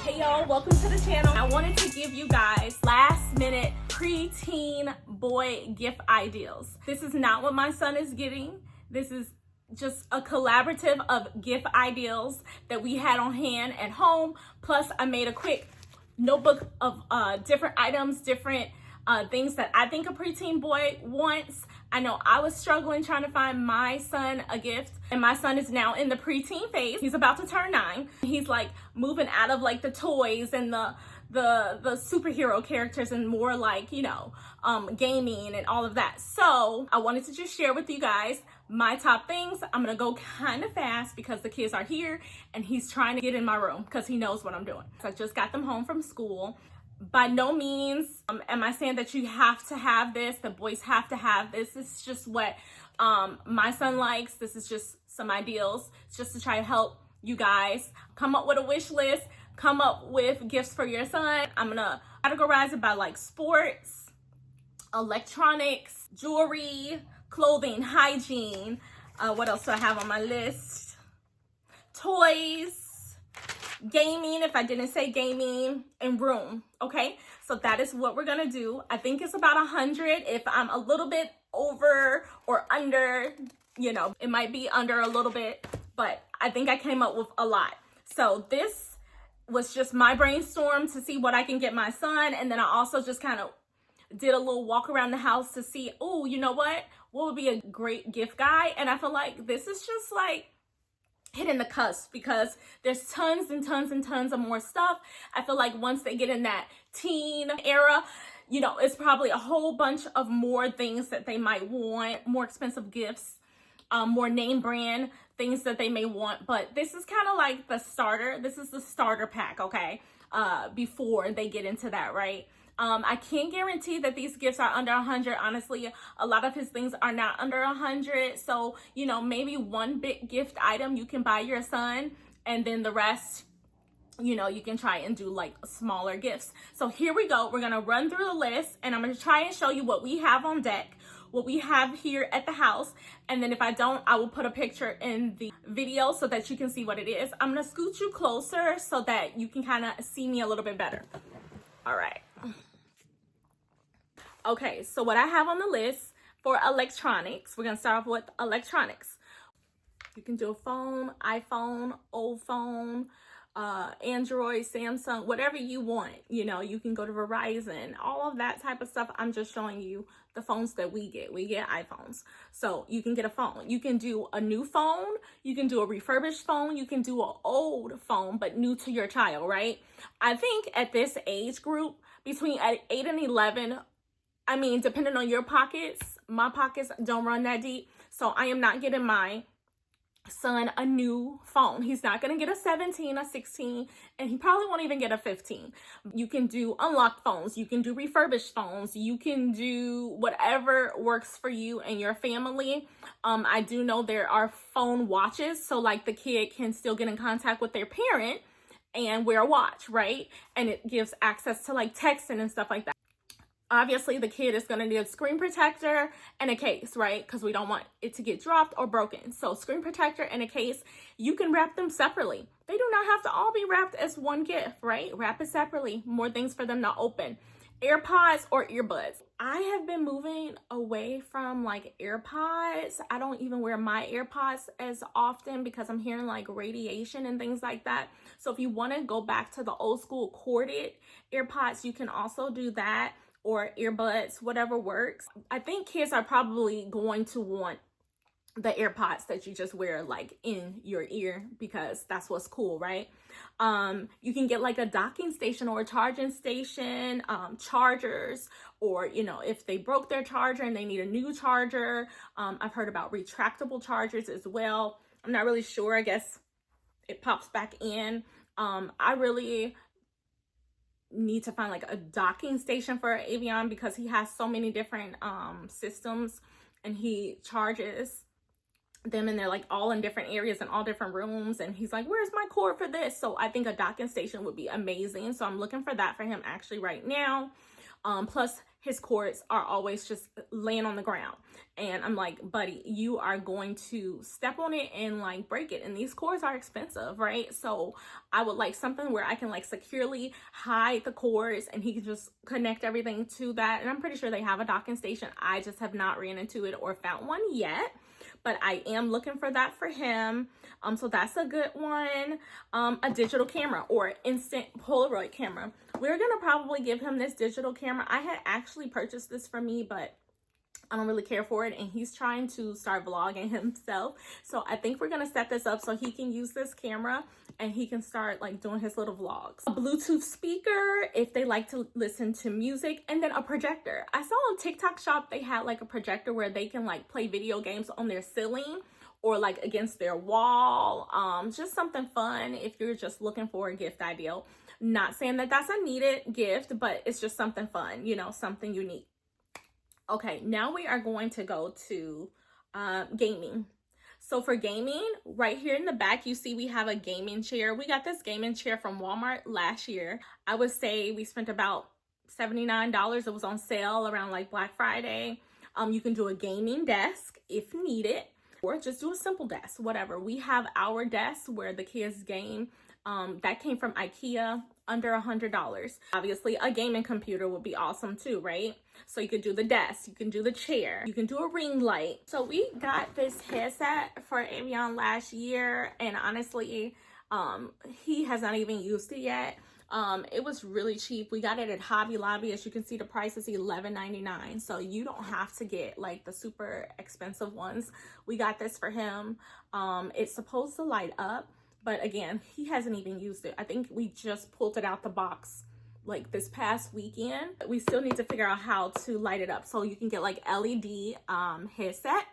Hey y'all, welcome to the channel. I wanted to give you guys last minute preteen boy gift ideas. This is not what my son is getting. This is just a collaborative of gift ideas that we had on hand at home. Plus I made a quick notebook of different items, different things that I think a preteen boy wants. I know I was struggling trying to find my son a gift, and my son is now in the preteen phase. He's about to turn 9. He's like moving out of like the toys and the superhero characters and more like, you know, gaming and all of that. So I wanted to just share with you guys my top things. I'm gonna go kind of fast because the kids are here and he's trying to get in my room because he knows what I'm doing. So I just got them home from school. By no means am I saying that you have to have this, the boys have to have this. This is just what my son likes. This is just some ideals just to try to help you guys come up with a wish list, come up with gifts for your son. I'm gonna categorize it by like sports, electronics, jewelry, clothing, hygiene. What else do I have on my list? Toys, gaming, if I didn't say gaming, and room. Okay, so that is what we're gonna do. I think it's about 100. If I'm a little bit over or under, you know, it might be under a little bit, but I think I came up with a lot. So this was just my brainstorm to see what I can get my son, and then I also just kind of did a little walk around the house to see, oh, you know what would be a great gift guide. And I feel like this is just like hitting the cusp because there's tons and tons and tons of more stuff. I feel like once they get in that teen era, you know, it's probably a whole bunch of more things that they might want, more expensive gifts, more name brand things that they may want. But this is kind of like the starter. This is the starter pack, okay, before they get into that, right? I can't guarantee that these gifts are under 100. Honestly, a lot of his things are not under 100. So, you know, maybe one big gift item you can buy your son, and then the rest, you know, you can try and do like smaller gifts. So here we go. We're going to run through the list, and I'm going to try and show you what we have on deck, what we have here at the house. And then if I don't, I will put a picture in the video so that you can see what it is. I'm going to scoot you closer so that you can kind of see me a little bit better. All right. Okay, so what I have on the list for electronics, we're gonna start off with electronics. You can do a phone, iPhone, old phone, Android, Samsung, whatever you want. You know, you can go to Verizon, all of that type of stuff. I'm just showing you the phones that we get. We get iPhones. So you can get a phone. You can do a new phone. You can do a refurbished phone. You can do an old phone, but new to your child, right? I think at this age group, between 8 and 11, I mean, depending on your pockets, my pockets don't run that deep. So I am not getting my son a new phone. He's not going to get a 17, a 16, and he probably won't even get a 15. You can do unlocked phones. You can do refurbished phones. You can do whatever works for you and your family. I do know there are phone watches. So like the kid can still get in contact with their parent and wear a watch, right? And it gives access to like texting and stuff like that. Obviously, the kid is going to need a screen protector and a case, right? Because we don't want it to get dropped or broken. So screen protector and a case, you can wrap them separately. They do not have to all be wrapped as one gift, right? Wrap it separately. More things for them to open. AirPods or earbuds. I have been moving away from like AirPods. I don't even wear my AirPods as often because I'm hearing like radiation and things like that. So if you want to go back to the old school corded AirPods, you can also do that. Or earbuds, whatever works. I think kids are probably going to want the AirPods that you just wear like in your ear because that's what's cool, right? You can get like a docking station or a charging station, chargers, or, you know, if they broke their charger and they need a new charger. I've heard about retractable chargers as well. I'm not really sure. I guess it pops back in. I really need to find like a docking station for Avion because he has so many different systems and he charges them and they're like all in different areas and all different rooms, and he's like, where's my cord for this? So I think a docking station would be amazing. So I'm looking for that for him actually right now. Plus his cords are always just laying on the ground. And I'm like, buddy, you are going to step on it and like break it. And these cords are expensive, right? So I would like something where I can like securely hide the cords and he can just connect everything to that. And I'm pretty sure they have a docking station. I just have not ran into it or found one yet, but I am looking for that for him. So that's a good one. A digital camera or instant Polaroid camera. We're gonna probably give him this digital camera. I had actually purchased this for me, but I don't really care for it, and he's trying to start vlogging himself. So I think we're gonna set this up so he can use this camera and he can start like doing his little vlogs. A Bluetooth speaker if they like to listen to music, and then a projector. I saw on TikTok Shop they had like a projector where they can like play video games on their ceiling or like against their wall. Just something fun if you're just looking for a gift idea. Not saying that that's a needed gift, but it's just something fun, you know, something unique. Okay, now we are going to go to gaming. So for gaming, right here in the back, you see we have a gaming chair. We got this gaming chair from Walmart last year. I would say we spent about $79. It was on sale around like Black Friday. You can do a gaming desk if needed, or just do a simple desk, whatever. We have our desk where the kids game. That came from IKEA, under $100. Obviously, a gaming computer would be awesome too, right? So you could do the desk, you can do the chair, you can do a ring light. So we got this headset for Avion last year, and honestly, he has not even used it yet. It was really cheap. We got it at Hobby Lobby. As you can see, the price is $11.99. So you don't have to get like the super expensive ones. We got this for him. It's supposed to light up, but again, he hasn't even used it. I think we just pulled it out the box like this past weekend. We still need to figure out how to light it up. So you can get like LED headset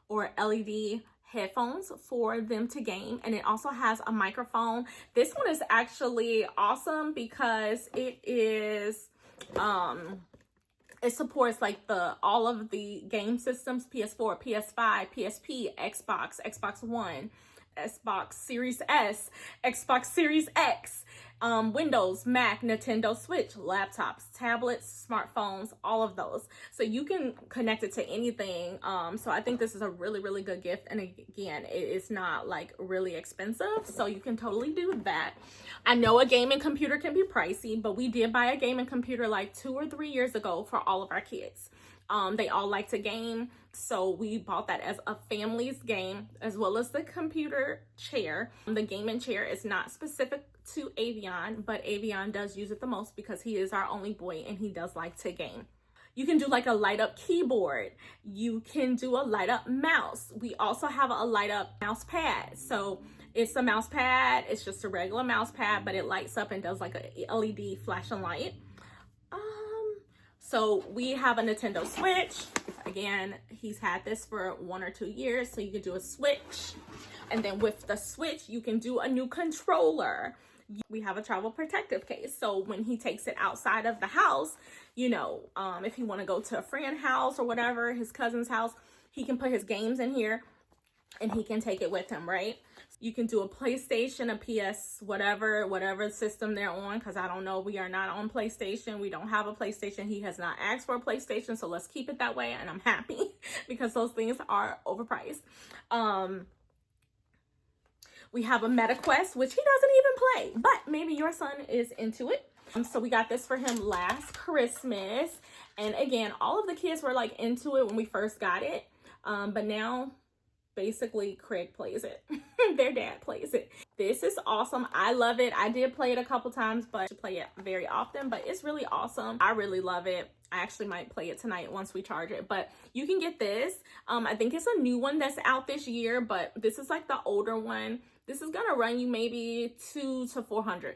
or LED headphones for them to game, and it also has a microphone. This one is actually awesome because it is it supports like all of the game systems: PS4, PS5, PSP, Xbox One, Xbox Series S, Xbox Series X, Windows, Mac, Nintendo Switch, laptops, tablets, smartphones, all of those. So you can connect it to anything. So I think this is a really, really good gift. And again, it is not like really expensive. So you can totally do that. I know a gaming computer can be pricey, but we did buy a gaming computer like 2 or 3 years ago for all of our kids. They all like to game, so we bought that as a family's game, as well as the computer chair. The gaming chair is not specific to Avion, but Avion does use it the most because he is our only boy and he does like to game. You can do like a light up keyboard. You can do a light up mouse. We also have a light up mouse pad. So it's a mouse pad. It's just a regular mouse pad, but it lights up and does like a LED flashing light. So we have a Nintendo Switch. Again, he's had this for 1 or 2 years, so you can do a Switch. And then with the Switch, you can do a new controller. We have a travel protective case. So when he takes it outside of the house, you know, if you want to go to a friend's house or whatever, his cousin's house, he can put his games in here and he can take it with him, right? You can do a PlayStation, a PS, whatever system they're on, because I don't know. We are not on PlayStation. We don't have a PlayStation. He has not asked for a PlayStation, so let's keep it that way, and I'm happy because those things are overpriced. We have a MetaQuest, which he doesn't even play, but maybe your son is into it. So we got this for him last Christmas, and again, all of the kids were like into it when we first got it, but now basically Craig plays it. Their dad plays it. This is awesome. I love it. I did play it a couple times, but I play it very often, but it's really awesome. I really love it. I actually might play it tonight once we charge it, but you can get this. I think it's a new one that's out this year, but this is like the older one. This is gonna run you maybe $200 to $400.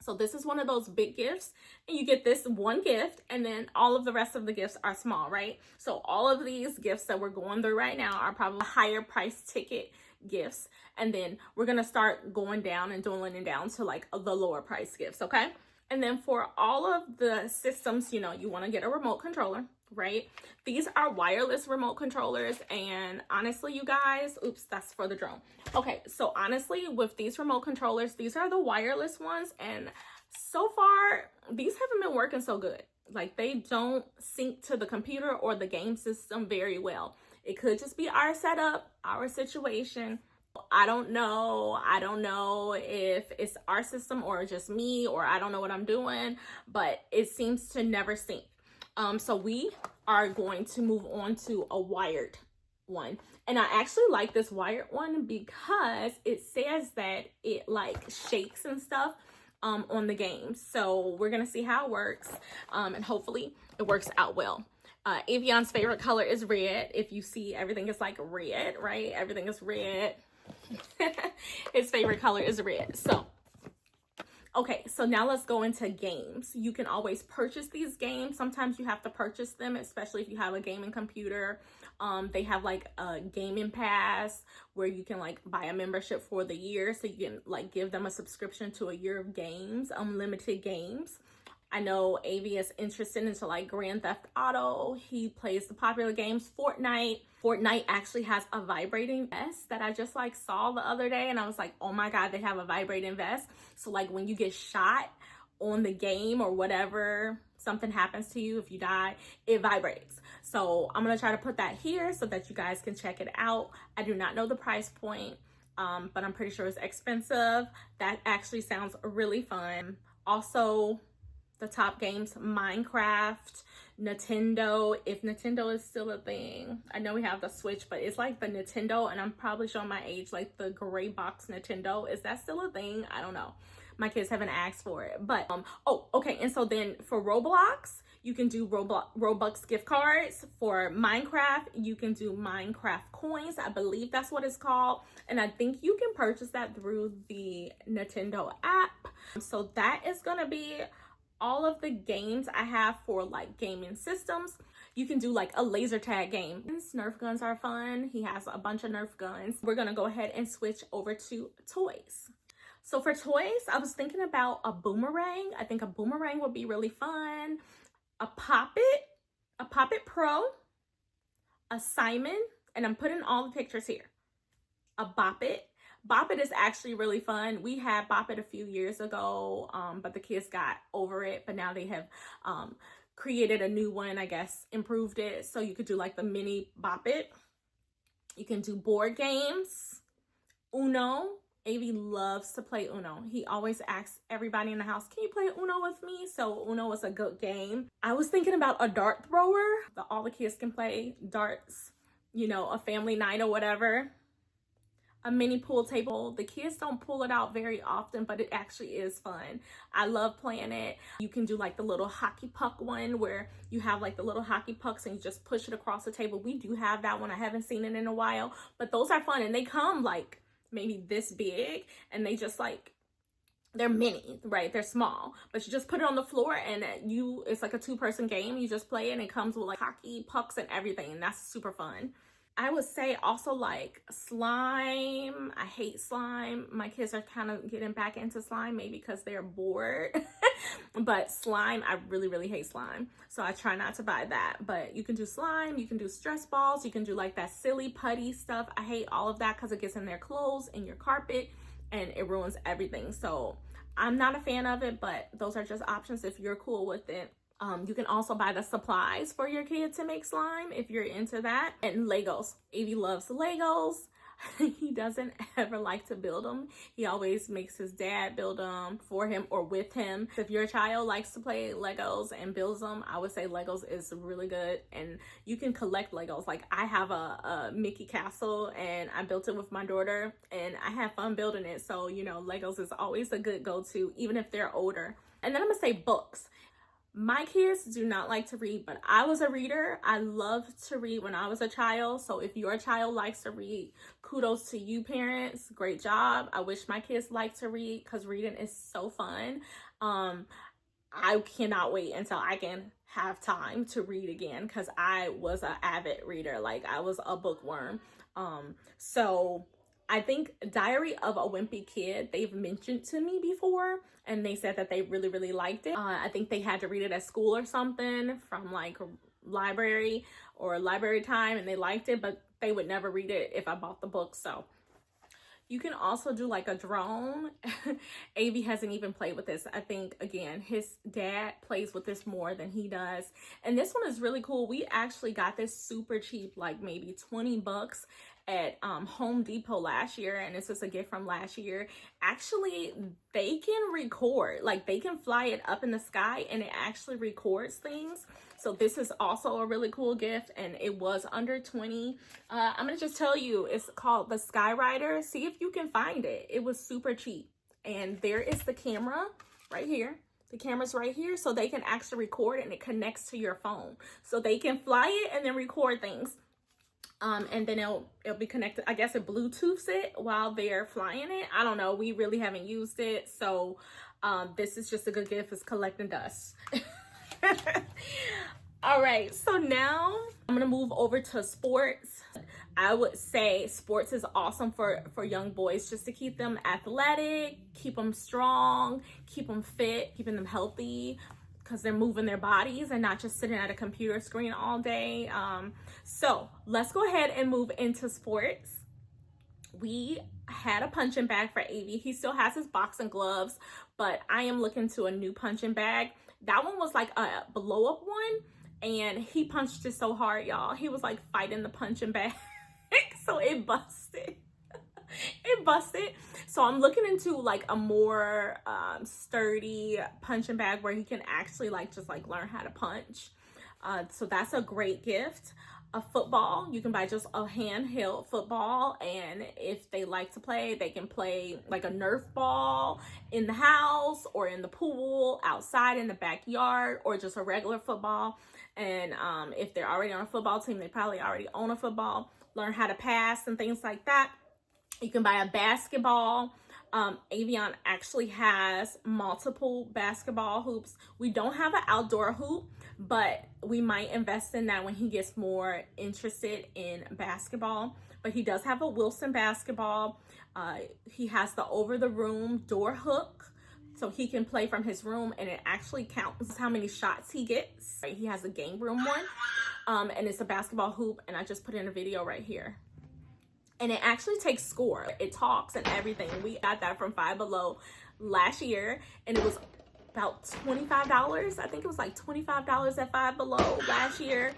So this is one of those big gifts, and you get this one gift, and then all of the rest of the gifts are small, right? So all of these gifts that we're going through right now are probably higher price ticket gifts, and then we're gonna start going down and dwindling down to like the lower price gifts, okay? And then for all of the systems, you know, you want to get a remote controller, right? These are wireless remote controllers, and honestly, you guys, oops, that's for the drone. Okay, so honestly, with these remote controllers, these are the wireless ones, and so far, these haven't been working so good. Like, they don't sync to the computer or the game system very well. It could just be our setup, our situation. I don't know. I don't know if it's our system or just me, or I don't know what I'm doing, but it seems to never sync. So we are going to move on to a wired one. And I actually like this wired one because it says that it like shakes and stuff on the game. So we're gonna see how it works, and hopefully it works out well. Avion's favorite color is red. If you see, everything is like red, right? Everything is red. His favorite color is red. So okay, so now let's go into games. You can always purchase these games. Sometimes you have to purchase them, especially if you have a gaming computer. They have like a gaming pass where you can like buy a membership for the year, so you can like give them a subscription to a year of games, unlimited games. I know AV is interested into like Grand Theft Auto. He plays the popular games Fortnite. Fortnite actually has a vibrating vest that I just like saw the other day, and I was like, oh my God, they have a vibrating vest. So like when you get shot on the game or whatever, something happens to you, if you die, it vibrates. So I'm gonna try to put that here so that you guys can check it out. I do not know the price point, but I'm pretty sure it's expensive. That actually sounds really fun. Also, the top games, Minecraft, Nintendo, if Nintendo is still a thing. I know we have the Switch, but it's like the Nintendo, and I'm probably showing my age, like the gray box Nintendo. Is that still a thing? I don't know. My kids haven't asked for it, but oh, okay. And so then for Roblox, you can do Robux gift cards. For Minecraft, you can do Minecraft coins. I believe that's what it's called. And I think you can purchase that through the Nintendo app. So that is gonna be all of the games I have for like gaming systems. You can do like a laser tag game. Nerf guns are fun. He has a bunch of Nerf guns. We're gonna go ahead and switch over to toys. So for toys, I was thinking about a boomerang. I think a boomerang would be really fun. A Poppet Pro, a Simon, and I'm putting all the pictures here. A Bop It. Bop It is actually really fun. We had Bop It a few years ago, but the kids got over it. But now they have created a new one, I guess, improved it. So you could do like the mini Bop It. You can do board games. Uno. AV loves to play Uno. He always asks everybody in the house, can you play Uno with me? So Uno is a good game. I was thinking about a dart thrower that all the kids can play darts, you know, a family night or whatever. A mini pool table. The kids don't pull it out very often, but it actually is fun. I love playing it. You can do like the little hockey puck one where you have like the little hockey pucks and you just push it across the table. We do have that one. I haven't seen it in a while, but those are fun, and they come like maybe this big, and they just like, they're mini, right? They're small, but you just put it on the floor and it's like a 2-person game. You just play it, and it comes with like hockey pucks and everything, and that's super fun. I would say also like slime. I hate slime. My kids are kind of getting back into slime, maybe because they're bored. But slime, I really hate slime. So I try not to buy that. But you can do slime, you can do stress balls, you can do like that silly putty stuff. I hate all of that because it gets in their clothes, in your carpet, and it ruins everything. So I'm not a fan of it, but those are just options if you're cool with it. You can also buy the supplies for your kid to make slime if you're into that. And Legos. AV loves Legos. He doesn't ever like to build them. He always makes his dad build them for him or with him. If your child likes to play Legos and builds them, I would say Legos is really good. And you can collect Legos. Like I have a Mickey castle, and I built it with my daughter, and I have fun building it. So, you know, Legos is always a good go-to, even if they're older. And then I'm gonna say books. My kids do not like to read, but I was a reader. I loved to read when I was a child. So if your child likes to read, kudos to you parents. Great job. I wish my kids liked to read because reading is so fun. I cannot wait until I can have time to read again because I was an avid reader. Like I was a bookworm. So I think Diary of a Wimpy Kid, they've mentioned to me before, and they said that they really liked it. I think they had to read it at school or something from like library or library time, and they liked it, but they would never read it if I bought the book. So You can also do like a drone. AV hasn't even played with this. I think, again, his dad plays with this more than he does. And this one is really cool. We actually got this super cheap, like maybe 20 bucks at Home Depot last year. And this is a gift from last year. Actually, they can record, like they can fly it up in the sky and it actually records things. So this is also a really cool gift, and it was under 20. I'm gonna just tell you, it's called the Skyrider. See if you can find it. It was super cheap. And there is the camera right here. The camera's right here, so they can actually record it, and it connects to your phone. So they can fly it and then record things. And then it'll be connected. I guess it Bluetooths it while they're flying it. I don't know. We really haven't used it. So this is just a good gift. It's collecting dust. All right, so now I'm gonna move over to sports. I would say sports is awesome for young boys, just to keep them athletic, keep them strong, keep them fit, keeping them healthy, because they're moving their bodies and not just sitting at a computer screen all day. So let's go ahead and move into sports. We had a punching bag for AV. He still has his boxing gloves, but I am looking to a new punching bag. That one was like a blow up one, and he punched it so hard, y'all. He was like fighting the punching bag. So it busted. It busted. So I'm looking into like a more sturdy punching bag where he can actually like just like learn how to punch. So that's a great gift. A football, you can buy just a handheld football, and if they like to play, they can play like a Nerf ball in the house or in the pool, outside in the backyard, or just a regular football. And if they're already on a football team, they probably already own a football, learn how to pass and things like that. You can buy a basketball. Avion actually has multiple basketball hoops. We don't have an outdoor hoop, but we might invest in that when he gets more interested in basketball. But he does have a Wilson basketball. He has the over the room door hook, so he can play from his room, and it actually counts how many shots he gets. He has a game room one, and it's a basketball hoop, and I just put in a video right here. And it actually takes score. It talks and everything. We got that from Five Below last year, and it was about $25. I think it was like $25 at Five Below last year.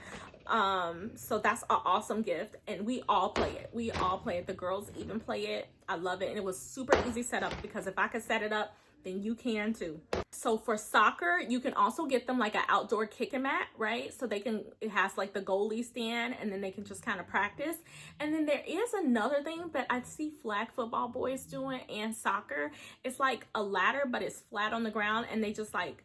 So that's an awesome gift, and we all play it. We all play it. The girls even play it. I love it, and it was super easy setup, because if I could set it up, then you can too. So for soccer, you can also get them like an outdoor kicking mat, right? So they can, it has like the goalie stand, and then they can just kind of practice. And then there is another thing that I see flag football boys doing and soccer. It's like a ladder, but it's flat on the ground, and they just like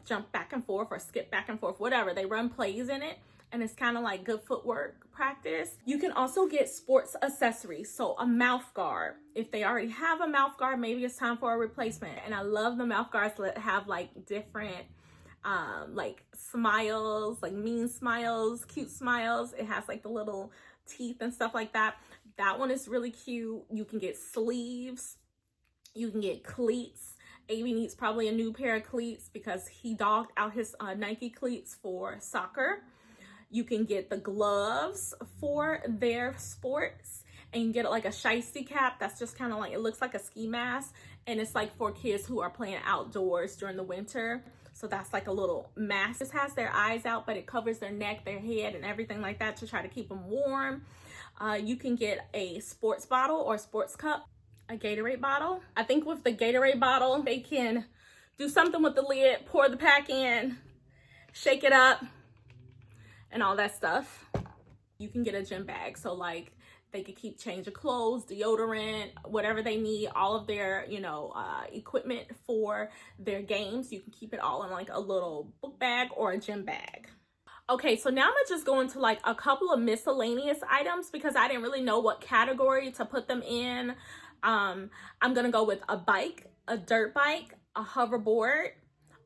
jump back and forth or skip back and forth, whatever. They run plays in it, and it's kind of like good footwork practice. You can also get sports accessories. So a mouth guard. If they already have a mouth guard, maybe it's time for a replacement. And I love the mouth guards that have like different like smiles, like mean smiles, cute smiles. It has like the little teeth and stuff like that. That one is really cute. You can get sleeves. You can get cleats. AV needs probably a new pair of cleats because he dogged out his Nike cleats for soccer. You can get the gloves for their sports, and you get like a shiesty cap that's just kind of like, it looks like a ski mask, and it's like for kids who are playing outdoors during the winter. So that's like a little mask. This has their eyes out, but it covers their neck, their head, and everything like that to try to keep them warm. You can get a sports bottle or sports cup, a Gatorade bottle. I think with the Gatorade bottle, they can do something with the lid, pour the pack in, shake it up, and all that stuff. You can get a gym bag, so like they could keep change of clothes, deodorant, whatever they need, all of their, you know, equipment for their games. You can keep it all in like a little book bag or a gym bag. Okay, so now I'm gonna just go into like a couple of miscellaneous items because I didn't really know what category to put them in. I'm gonna go with a bike, a dirt bike, a hoverboard,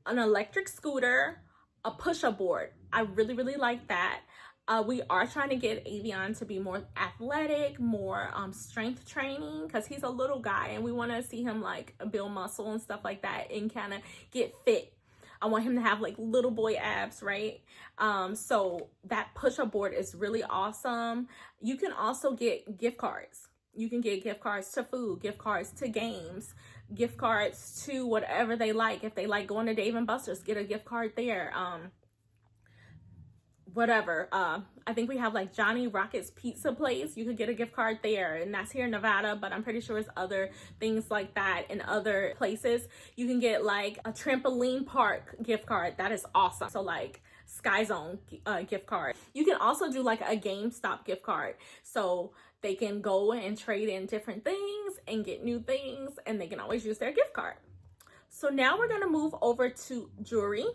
an electric scooter, a push-up board. I really, really like that. We are trying to get Avion to be more athletic, more strength training, because he's a little guy and we want to see him like build muscle and stuff like that and kind of get fit. I want him to have like little boy abs, right? So that push-up board is really awesome. You can also get gift cards. You can get gift cards to food, gift cards to games, gift cards to whatever they like. If they like going to Dave & Buster's, get a gift card there. Whatever. I think we have like Johnny Rocket's Pizza Place. You could get a gift card there, and that's here in Nevada, but I'm pretty sure it's other things like that in other places. You can get like a trampoline park gift card. That is awesome. So like Sky Zone gift card. You can also do like a GameStop gift card. So they can go and trade in different things and get new things, and they can always use their gift card. So now we're gonna move over to jewelry.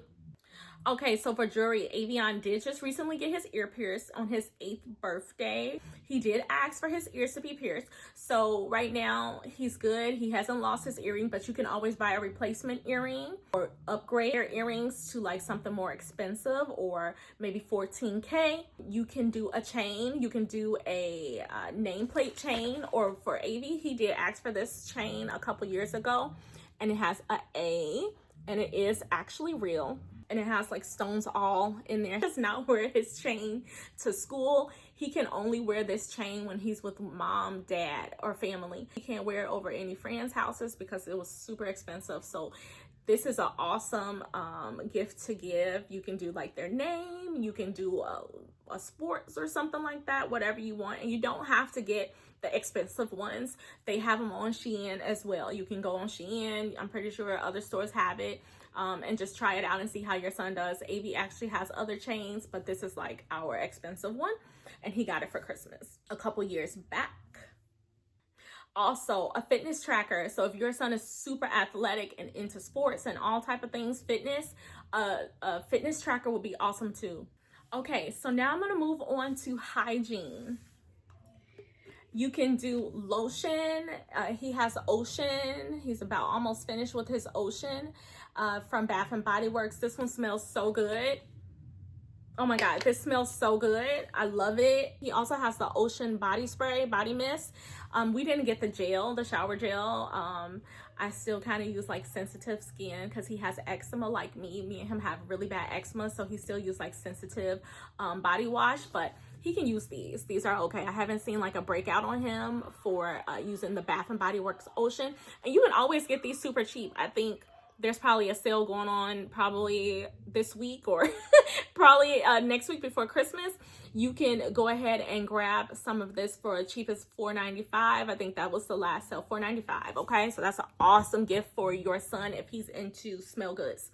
Okay, so for jewelry, Avion did just recently get his ear pierced on his 8th birthday. He did ask for his ears to be pierced. So right now, he's good. He hasn't lost his earring, but you can always buy a replacement earring or upgrade your earrings to like something more expensive, or maybe 14K. You can do a chain. You can do a nameplate chain, or for Avi, he did ask for this chain a couple years ago, and it has an A, and it is actually real. And it has like stones all in there. He does not wear his chain to school. He can only wear this chain when he's with mom, dad, or family. He can't wear it over any friends' houses because it was super expensive. So this is an awesome gift to give. You can do like their name. You can do a sports or something like that, whatever you want. And you don't have to get the expensive ones. They have them on Shein as well. You can go on Shein. I'm pretty sure other stores have it. And just try it out and see how your son does. Avi actually has other chains, but this is like our expensive one, and he got it for Christmas a couple years back. Also, a fitness tracker. So if your son is super athletic and into sports and all type of things, fitness, a fitness tracker will be awesome too. Okay, so now I'm gonna move on to hygiene. You can do lotion. He has Ocean. He's about almost finished with his Ocean from Bath & Body Works. This one smells so good. Oh my God, this smells so good. I love it. He also has the Ocean body spray, body mist. We didn't get the gel, the shower gel. I still kind of use like sensitive skin because he has eczema like me. Me and him have really bad eczema, so he still use like sensitive body wash, but he can use these. These are okay. I haven't seen like a breakout on him for using the Bath & Body Works Ocean. And you can always get these super cheap. I think there's probably a sale going on probably this week or probably next week before Christmas. You can go ahead and grab some of this for as cheap as $4.95. I think that was the last sale, $4.95. Okay, so that's an awesome gift for your son if he's into smell goods.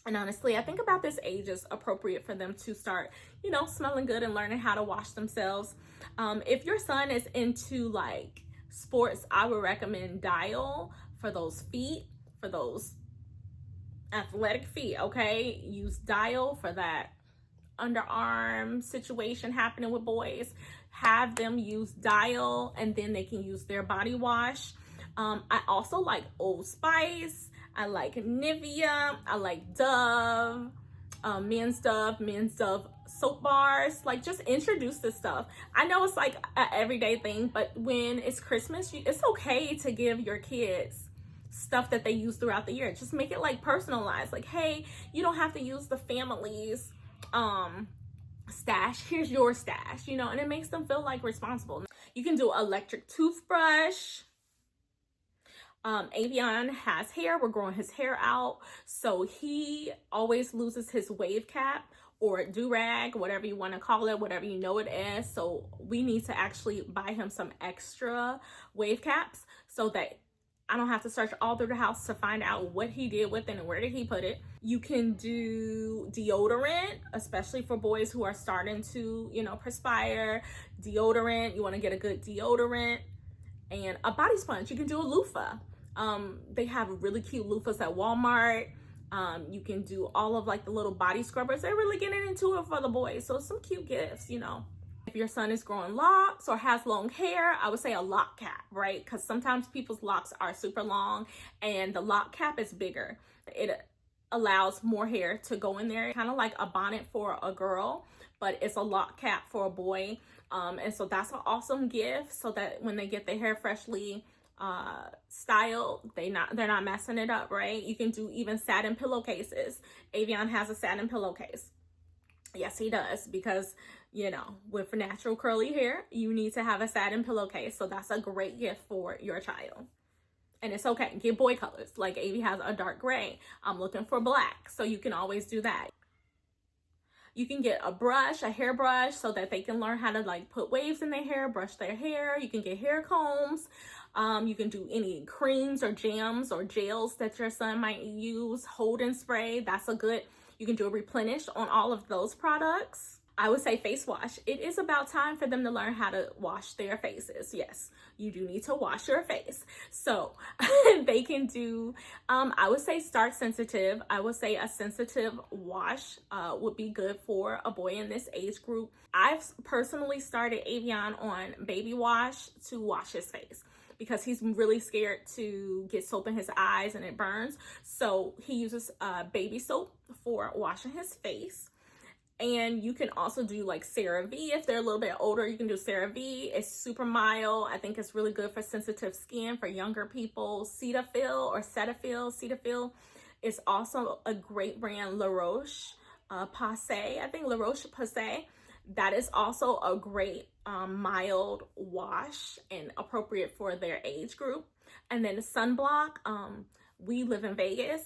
And honestly, I think about this age is appropriate for them to start, you know, smelling good and learning how to wash themselves. If your son is into like sports, I would recommend Dial for those feet, for those athletic feet. Okay, use Dial for that underarm situation happening with boys. Have them use Dial, and then they can use their body wash. I also like Old Spice. I like Nivea. I like Dove, Men's Dove soap bars. Like, just introduce this stuff. I know it's like an everyday thing, but when it's Christmas, it's okay to give your kids stuff that they use throughout the year. Just make it like personalized. Like, hey, you don't have to use the family's stash. Here's your stash, you know, and it makes them feel like responsible. You can do electric toothbrush. Avion has hair. We're growing his hair out, so he always loses his wave cap or do-rag, whatever you want to call it, whatever you know it as. So we need to actually buy him some extra wave caps so that I don't have to search all through the house to find out what he did with it and where did he put it. You can do deodorant, especially for boys who are starting to, you know, perspire. Deodorant, you want to get a good deodorant. And a body sponge. You can do a loofah. They have really cute loofahs at Walmart. You can do all of like the little body scrubbers. They're really getting into it for the boys. So some cute gifts, you know. If your son is growing locks or has long hair, I would say a lock cap, right? Because sometimes people's locks are super long and the lock cap is bigger. It allows more hair to go in there. Kind of like a bonnet for a girl, but it's a lock cap for a boy. And so that's an awesome gift, so that when they get their hair freshly styled, they're not messing it up, right? You can do even satin pillowcases. Avion has a satin pillowcase. Yes, he does, because, you know, with natural curly hair, you need to have a satin pillowcase. So that's a great gift for your child. And it's okay. Get boy colors. Like Avi has a dark gray. I'm looking for black. So you can always do that. You can get a brush, a hair brush, so that they can learn how to like put waves in their hair, brush their hair. You can get hair combs. You can do any creams or jams or gels that your son might use. Hold and spray. That's a good, you can do a replenish on all of those products. I would say face wash. It is about time for them to learn how to wash their faces. Yes, you do need to wash your face. So they can do, I would say start sensitive. I would say a sensitive wash would be good for a boy in this age group. I've personally started Avion on baby wash to wash his face, because he's really scared to get soap in his eyes and it burns. So he uses baby soap for washing his face. And you can also do like CeraVe if they're a little bit older. You can do CeraVe. It's super mild. I think it's really good for sensitive skin for younger people. Cetaphil or Cetaphil. Cetaphil is also a great brand. La Roche-Posay. I think La Roche-Posay. That is also a great mild wash and appropriate for their age group. And then the sunblock. We live in Vegas,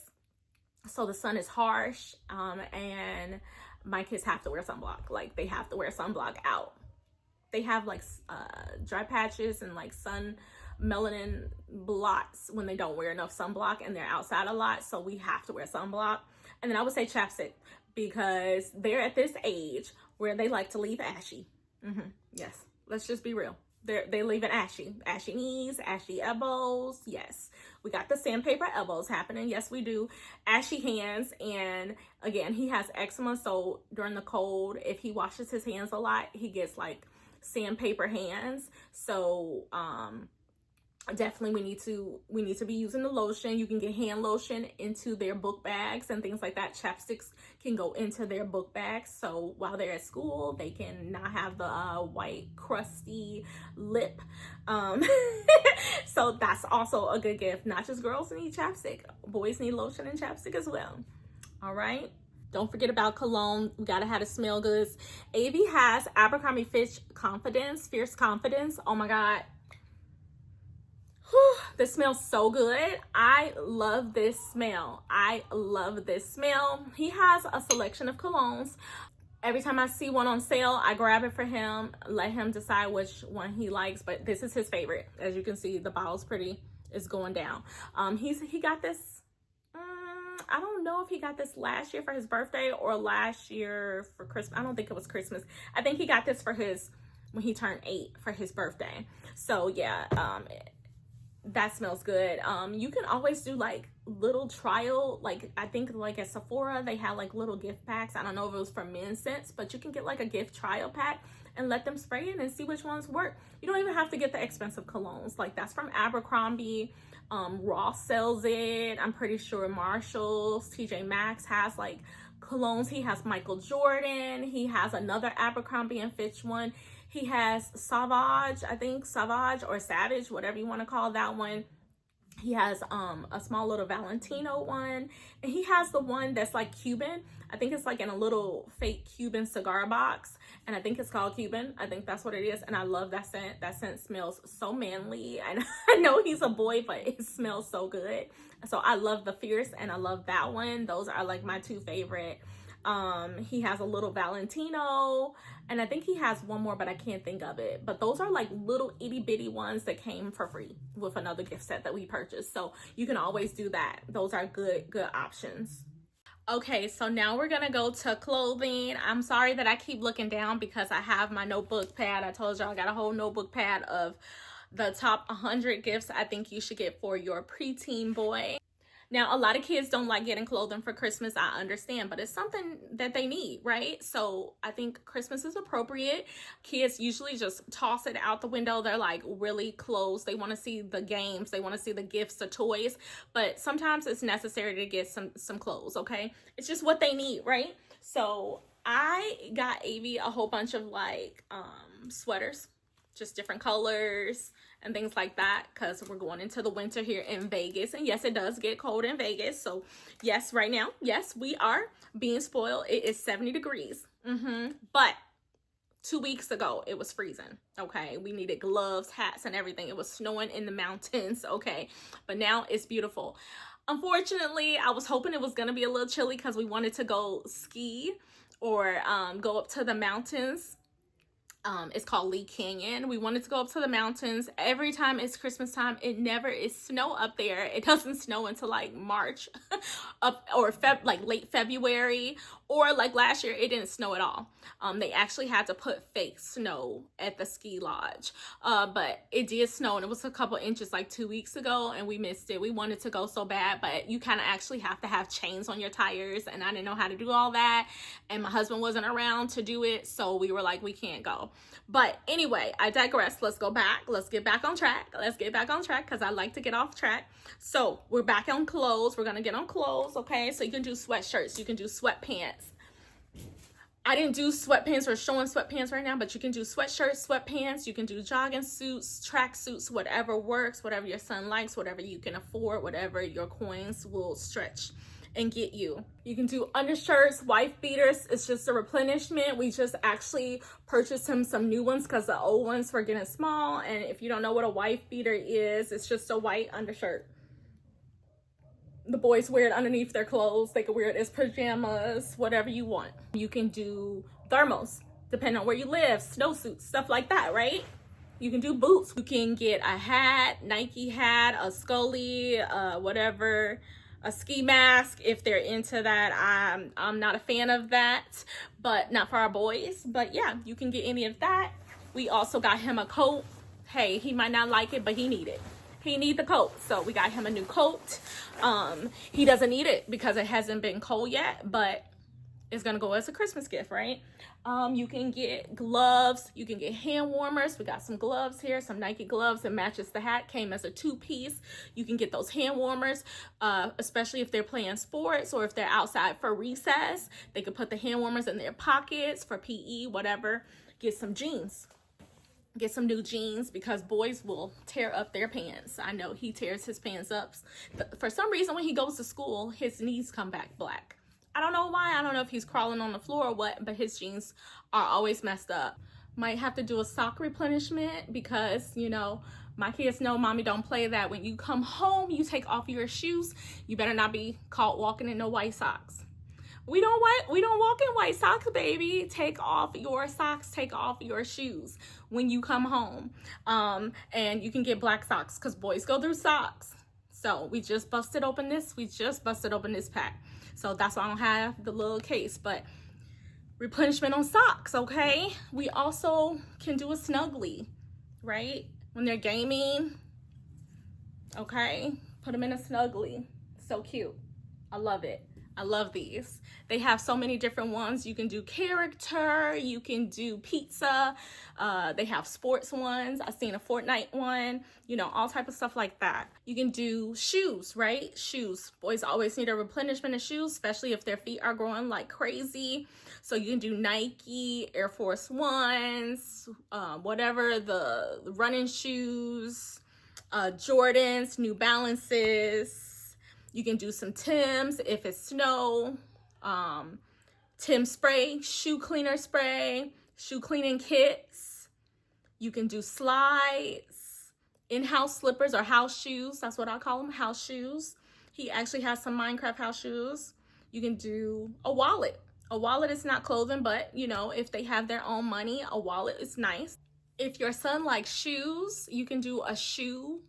so the sun is harsh, and my kids have to wear sunblock. Like they have to wear sunblock out. They have like dry patches and like sun melanin blots when they don't wear enough sunblock and they're outside a lot. So we have to wear sunblock. And then I would say chapstick, because they're at this age where they like to leave ashy. Yes, let's just be real. They leave it ashy. Ashy knees, ashy elbows. Yes, we got the sandpaper elbows happening. Yes, we do. Ashy hands. And again, he has eczema. So during the cold, if he washes his hands a lot, he gets like sandpaper hands. So definitely we need to be using the lotion. You can get hand lotion into their book bags and things like that. Chapsticks can go into their book bags, so while they're at school they can not have the white crusty lip. So that's also a good gift. Not just girls need chapstick, boys need lotion and chapstick as well. All right, don't forget about cologne. We gotta have the smell goods. Avi has Abercrombie Fitch Confidence, Fierce Confidence. Oh my god, this smells so good. I love this smell. I love this smell. He has a selection of colognes. Every time I see one on sale, I grab it for him, let him decide which one he likes, but this is his favorite. As you can see, the bottle's pretty, it's going down. He got this, I don't know if he got this last year for his birthday or last year for Christmas. I don't think it was Christmas. I think he got this for when he turned 8 for his birthday. So yeah, that smells good. You can always do like little trial, like I think like at Sephora they had like little gift packs. I don't know if it was for men's scents, but you can get like a gift trial pack and let them spray it and see which ones work. You don't even have to get the expensive colognes. Like that's from Abercrombie. Ross sells it. I'm pretty sure Marshalls, TJ Maxx has like colognes. He has Michael Jordan. He has another Abercrombie and Fitch one. He has Savage, I think Savage or Savage, whatever you want to call that one. He has a small little Valentino one, and he has the one that's like Cuban. I think it's like in a little fake Cuban cigar box, and I think it's called Cuban. I think that's what it is, and I love that scent. That scent smells so manly, and I know he's a boy, but it smells so good. So I love the Fierce, and I love that one. Those are like my two favorite. He has a little Valentino, and I think he has one more, but I can't think of it. But those are like little itty bitty ones that came for free with another gift set that we purchased. So you can always do that. Those are good options. Okay, so now we're gonna go to clothing. I'm sorry that I keep looking down because I have my notebook pad. I told y'all I got a whole notebook pad of the top 100 gifts I think you should get for your preteen boy. Now, a lot of kids don't like getting clothing for Christmas. I understand, but it's something that they need, right? So I think Christmas is appropriate. Kids usually just toss it out the window. They're like really closed. They want to see the games. They want to see the gifts, the toys. But sometimes it's necessary to get some clothes, okay? It's just what they need, right? So I got Avi a whole bunch of like sweaters, just different colors. and things like that, because we're going into the winter here in Vegas. And yes, it does get cold in Vegas. So yes, right now, yes, we are being spoiled. It is 70 degrees. But 2 weeks ago, it was freezing, okay? We needed gloves, hats, and everything. It was snowing in the mountains, okay? But now it's beautiful. Unfortunately, I was hoping it was going to be a little chilly because we wanted to go ski or go up to the mountains. It's called Lee Canyon. We wanted to go up to the mountains. Every time it's Christmas time, it never is snow up there. It doesn't snow until like March or like late February, or like last year, it didn't snow at all. They actually had to put fake snow at the ski lodge, but it did snow, and it was a couple inches like 2 weeks ago, and we missed it. We wanted to go so bad, but you kind of actually have to have chains on your tires, and I didn't know how to do all that, and my husband wasn't around to do it, so we were like, we can't go. But anyway, I digress. Let's go back. Let's get back on track. Let's get back on track because I like to get off track. So we're back on clothes. We're going to get on clothes, okay? So you can do sweatshirts. You can do sweatpants. I didn't do sweatpants or showing sweatpants right now, but you can do sweatshirts, sweatpants. You can do jogging suits, track suits, whatever works, whatever your son likes, whatever you can afford, whatever your coins will stretch and get you. You can do undershirts, wife beaters. It's just a replenishment. We just actually purchased him some new ones because the old ones were getting small. And if you don't know what a wife beater is, it's just a white undershirt. The boys wear it underneath their clothes. They can wear it as pajamas, whatever you want. You can do thermals, depending on where you live, snowsuits, stuff like that, right? You can do boots. You can get a hat, Nike hat, a Scully, whatever, a ski mask if they're into that. I'm not a fan of that, but not for our boys. But yeah, you can get any of that. We also got him a coat. Hey, he might not like it, but he need it. He need the coat, so we got him a new coat. He doesn't need it because it hasn't been cold yet, but it's gonna go as a Christmas gift, right? You can get gloves, you can get hand warmers. We got some gloves here, some Nike gloves that matches the hat, came as a 2-piece. You can get those hand warmers, especially if they're playing sports or if they're outside for recess. They could put the hand warmers in their pockets for PE, whatever. Get some jeans. Get some new jeans because boys will tear up their pants. I know he tears his pants up. For some reason, when he goes to school, his knees come back black. I don't know why. I don't know if he's crawling on the floor or what, but his jeans are always messed up. Might have to do a sock replenishment because, you know, my kids know mommy don't play that. When you come home, you take off your shoes. You better not be caught walking in no white socks. We don't walk in white socks, baby. Take off your socks, take off your shoes when you come home. And you can get black socks because boys go through socks. So we just busted open this pack. So that's why I don't have the little case, but replenishment on socks, okay? We also can do a snuggly, right? When they're gaming, okay? Put them in a snuggly. So cute. I love it. I love these. They have so many different ones. You can do character, you can do pizza. They have sports ones. I've seen a Fortnite one, you know, all type of stuff like that. You can do shoes, right? Shoes. Boys always need a replenishment of shoes, especially if their feet are growing like crazy. So you can do Nike, Air Force Ones, whatever, the running shoes, Jordans, New Balances. You can do some Tims if it's snow, Tim spray, shoe cleaner spray, shoe cleaning kits. You can do slides, in-house slippers or house shoes. That's what I call them, house shoes. He actually has some Minecraft house shoes. You can do a wallet. A wallet is not clothing, but you know, if they have their own money, a wallet is nice. If your son likes shoes, you can do a shoe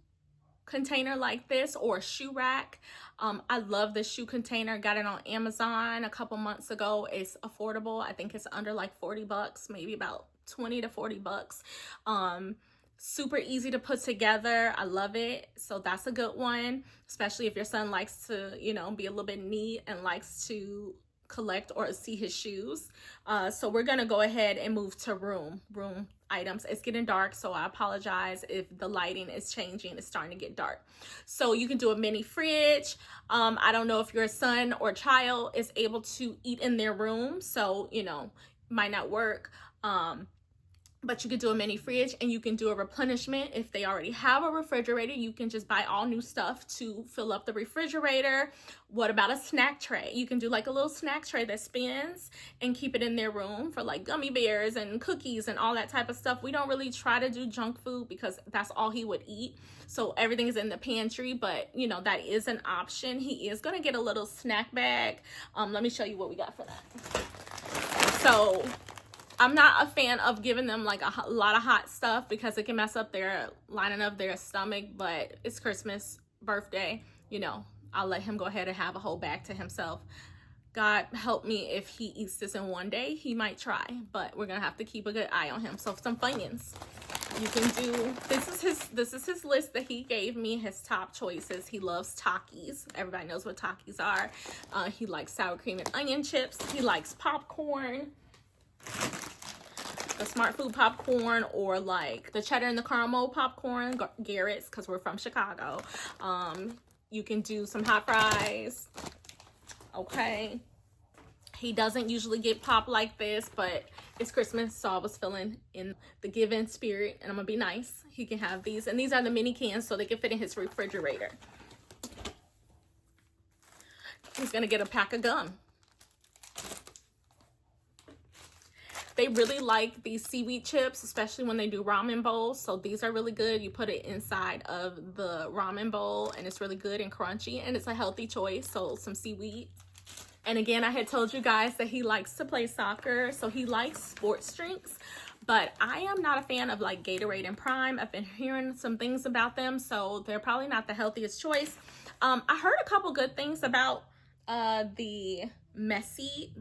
container like this or a shoe rack. I love this shoe container. Got it on Amazon a couple months ago. It's affordable. I think it's under like 40 bucks, maybe about 20 to 40 bucks. Super easy to put together. I love it. So that's a good one, especially if your son likes to, you know, be a little bit neat and likes to collect or see his shoes. So we're gonna go ahead and move to room items. It's getting dark, so I apologize if the lighting is changing. It's starting to get dark. So you can do a mini fridge. I don't know if your son or child is able to eat in their room, so you know, might not work. But you could do a mini fridge, and you can do a replenishment. If they already have a refrigerator, you can just buy all new stuff to fill up the refrigerator. What about a snack tray? You can do like a little snack tray that spins and keep it in their room for like gummy bears and cookies and all that type of stuff. We don't really try to do junk food because that's all he would eat. So everything is in the pantry, but you know, that is an option. He is gonna get a little snack bag. Let me show you what we got for that. So I'm not a fan of giving them like a lot of hot stuff because it can mess up their lining of their stomach, but it's Christmas, birthday, you know, I'll let him go ahead and have a whole bag to himself. God help me if he eats this in one day, he might try, but we're gonna have to keep a good eye on him. So some Funyuns. You can do, this is his list that he gave me, his top choices. He loves Takis. Everybody knows what Takis are. He likes sour cream and onion chips. He likes popcorn, the Smart Food popcorn, or like the cheddar and the caramel popcorn, Garrett's, because we're from Chicago. You can do some hot fries. Okay. He doesn't usually get pop like this, but it's Christmas, so I was feeling in the giving spirit, and I'm gonna be nice. He can have these, and these are the mini cans, so they can fit in his refrigerator. He's gonna get a pack of gum. They really like these seaweed chips, especially when they do ramen bowls. So these are really good. You put it inside of the ramen bowl, and it's really good and crunchy, and it's a healthy choice. So some seaweed. And again, I had told you guys that he likes to play soccer, so he likes sports drinks. But I am not a fan of like Gatorade and Prime. I've been hearing some things about them, so they're probably not the healthiest choice. I heard a couple good things about the messy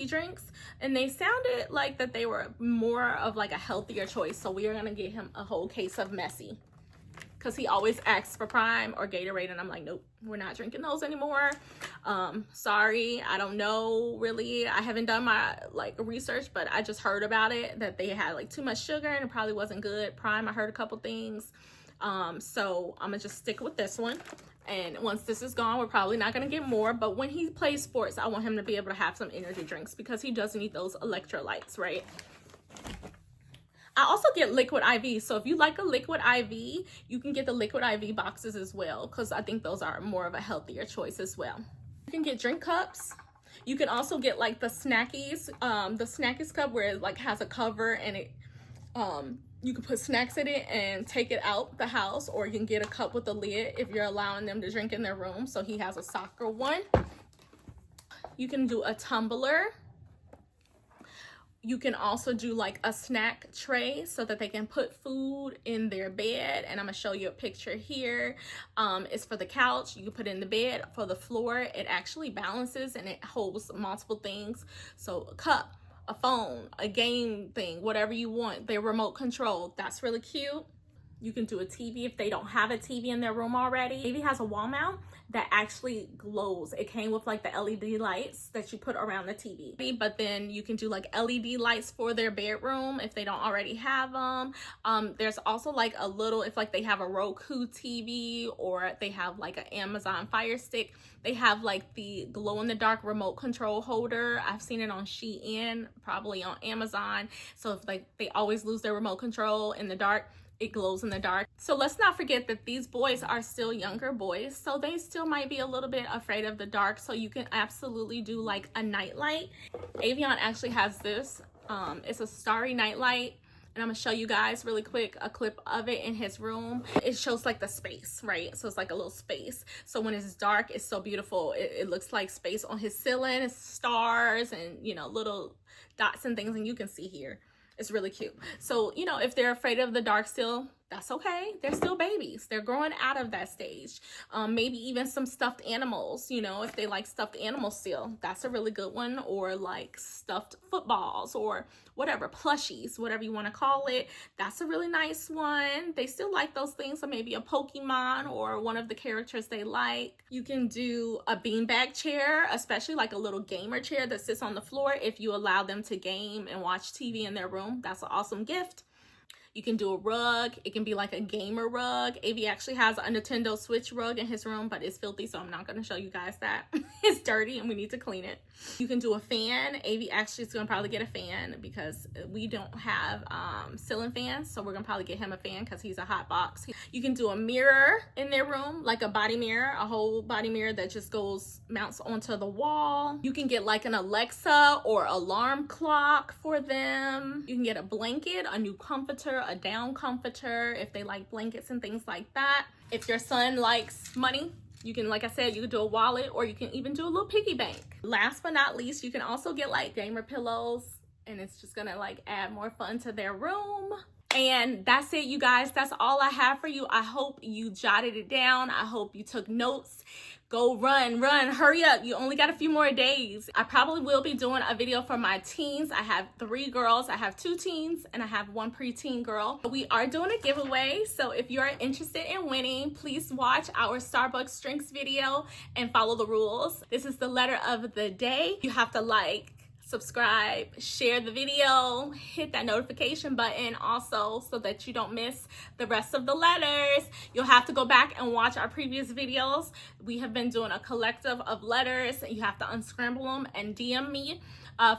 drinks, and they sounded like that they were more of like a healthier choice. So we are gonna get him a whole case of messy, because he always asks for Prime or Gatorade, and I'm like, nope, we're not drinking those anymore. Sorry, I don't know really. I haven't done my like research, but I just heard about it, that they had like too much sugar and it probably wasn't good. Prime, I heard a couple things. So I'm gonna just stick with this one. And once this is gone, we're probably not gonna get more. But when he plays sports, I want him to be able to have some energy drinks, because he does need those electrolytes, right? I also get liquid IV. So if you like a liquid IV, you can get the liquid IV boxes as well, because I think those are more of a healthier choice as well. You can get drink cups. You can also get like the Snackies cup, where it like has a cover, and it you can put snacks in it and take it out the house, or you can get a cup with a lid if you're allowing them to drink in their room. So he has a soccer one. You can do a tumbler. You can also do like a snack tray so that they can put food in their bed. And I'm gonna show you a picture here. It's for the couch. You can put it in the bed. For the floor, it actually balances and it holds multiple things. So a cup, a phone, a game thing, whatever you want. They're remote controlled. That's really cute. You can do a TV if they don't have a TV in their room already. Maybe has a wall mount that actually glows. It came with like the LED lights that you put around the TV. But then you can do like LED lights for their bedroom if they don't already have them. There's also like a little, if like they have a Roku TV or they have like an Amazon Fire Stick, they have like the glow in the dark remote control holder. I've seen it on Shein, probably on Amazon. So if like they always lose their remote control in the dark, it glows in the dark. So let's not forget that these boys are still younger boys, so they still might be a little bit afraid of the dark. So you can absolutely do like a nightlight. Avion actually has this. It's a starry nightlight, and I'm gonna show you guys really quick a clip of it in his room. It shows like the space, right? So it's like a little space. So when it's dark, it's so beautiful. It looks like space on his ceiling. It's stars and, you know, little dots and things, and you can see here. It's really cute. So, you know, if they're afraid of the dark still, that's okay. They're still babies. They're growing out of that stage. Maybe even some stuffed animals, you know, if they like stuffed animals still, that's a really good one. Or like stuffed footballs or whatever, plushies, whatever you want to call it. That's a really nice one. They still like those things. So maybe a Pokemon or one of the characters they like. You can do a beanbag chair, especially like a little gamer chair that sits on the floor if you allow them to game and watch TV in their room. That's an awesome gift. You can do a rug. It can be like a gamer rug. AV actually has a Nintendo Switch rug in his room, but it's filthy, so I'm not going to show you guys that. It's dirty and we need to clean it. You can do a fan. AV actually is going to probably get a fan because we don't have ceiling fans, so we're going to probably get him a fan because he's a hot box. You can do a mirror in their room, like a body mirror, a whole body mirror that just mounts onto the wall. You can get like an Alexa or alarm clock for them. You can get a blanket, a new comforter, a down comforter if they like blankets and things like that. If your son likes money, you can, like I said, you can do a wallet, or you can even do a little piggy bank. Last but not least, you can also get like gamer pillows, and it's just gonna like add more fun to their room. And that's it, you guys. That's all I have for you. I hope you jotted it down. I hope you took notes. Go run, hurry up. You only got a few more days. I probably will be doing a video for my teens. I have 3 girls. I have 2 teens and I have 1 preteen girl. We are doing a giveaway. So if you're interested in winning, please watch our Starbucks drinks video and follow the rules. This is the letter of the day. You have to like, subscribe, share the video, hit that notification button also so that you don't miss the rest of the letters. You'll have to go back and watch our previous videos. We have been doing a collective of letters. You have to unscramble them and DM me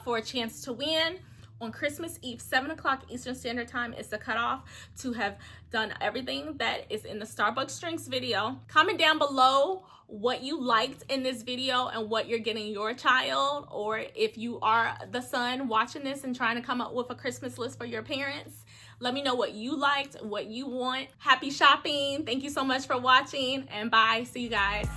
for a chance to win. On Christmas Eve, 7 o'clock Eastern Standard Time is the cutoff to have done everything that is in the Starbucks drinks video. Comment down below what you liked in this video and what you're getting your child, or if you are the son watching this and trying to come up with a Christmas list for your parents. Let me know what you liked, what you want. Happy shopping. Thank you so much for watching, and bye. See you guys.